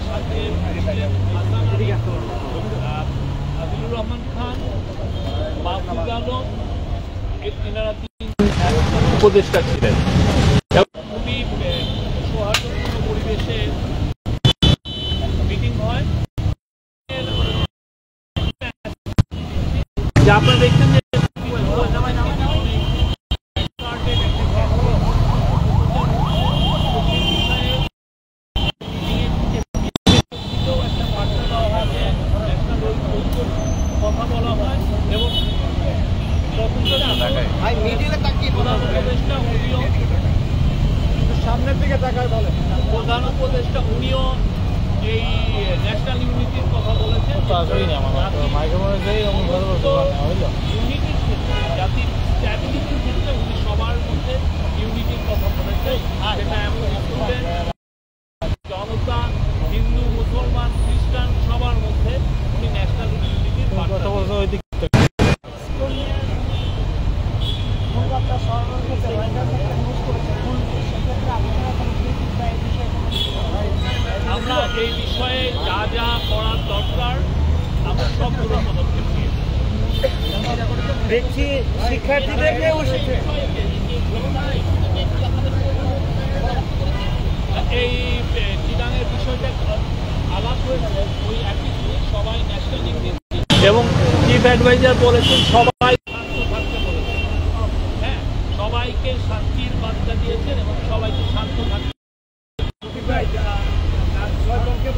সাথে আদিলুর রহমান খান, মাহফুজ আলম, এনারা তিন উপদেষ্টা ছিলেন। খুবই সৌহার্দ্যপূর্ণ পরিবেশে মিটিং হয়। আপনারা দেখছেন যে কথা বলা হয় এবং সামনের দিকে তাকায় বলে প্রধান উপদেষ্টা উনিও এই ন্যাশনাল ইউনিটির কথা বলেছেন। ইউনিটির ক্ষেত্রে জাতির স্ট্যাবিলিটির ক্ষেত্রে উনি সবার মধ্যে ইউনিটির কথা বলেছেন। সেটা এমন স্টুডেন্ট, জনতা, হিন্দু, মুসলমান, খ্রিস্টান সবার মধ্যে উনি ন্যাশনাল ইউনিটির বার্তা বলছেন। আমরা এই বিষয়ে যা যা করার দরকার আমরা সবগুলো পদক্ষেপ নিয়েছি। দেখছি শিক্ষার্থীদেরকে এই চিটাঙের বিষয়টা আলাপ হয়েছে ওই একই জিনিস, সবাই ন্যাশনাল ইউনিটি এবং চিফ অ্যাডভাইজার বলেছেন সবাই শান্ত থাকতে বলেছেন। হ্যাঁ, সবাইকে শান্তির বার্তা দিয়েছেন এবং সবাইকে শান্ত থাকতে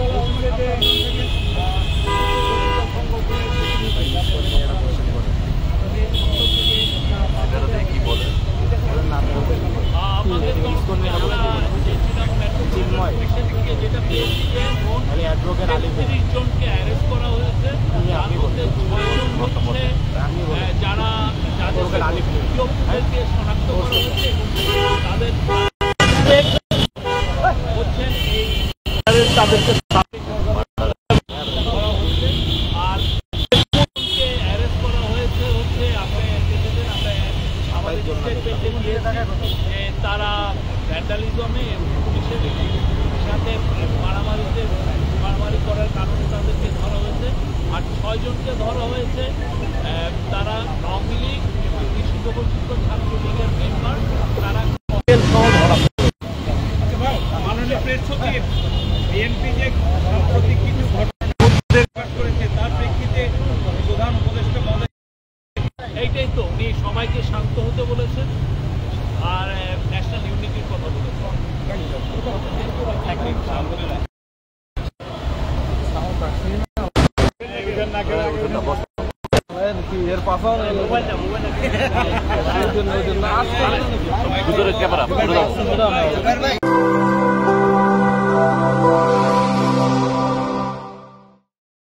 বলা হচ্ছে যে আমাদের যেটা পেয়েছি যে ৩০ জনকে অ্যারেস্ট করা হয়েছে, তার মধ্যে ৬ জন হচ্ছে যারা যাদেরকে শনাক্ত করা হয়েছে তাদের হচ্ছেন এই তাদেরকে আর অ্যারেস্ট করা হয়েছে হচ্ছে আমাদের স্টেটমেন্টে দিয়েছে যে তারা ভ্যান্ডালিজমে এবং পুলিশের সাথে মারামারি করার কারণে তাদেরকে ধরা হয়েছে। আর ৬ জনকে ধরা হয়েছে তারা আওয়ামী লীগ এবং নিষিদ্ধ ঘোষিত ছাত্রলীগের মেম্বার। তারা মাননীয় প্রেস সচিব বিএনপি যে সাম্প্রতিক কিছু ঘটনা প্রকাশ করেছে তার প্রেক্ষিতে প্রধান উপদেষ্টা বলে এইটাই তো উনি সবাইকে শান্ত হতে বলেছেন আর ন্যাশনাল ইউনিটির কথা বলেছেন। এর পাশা মোবাইলটা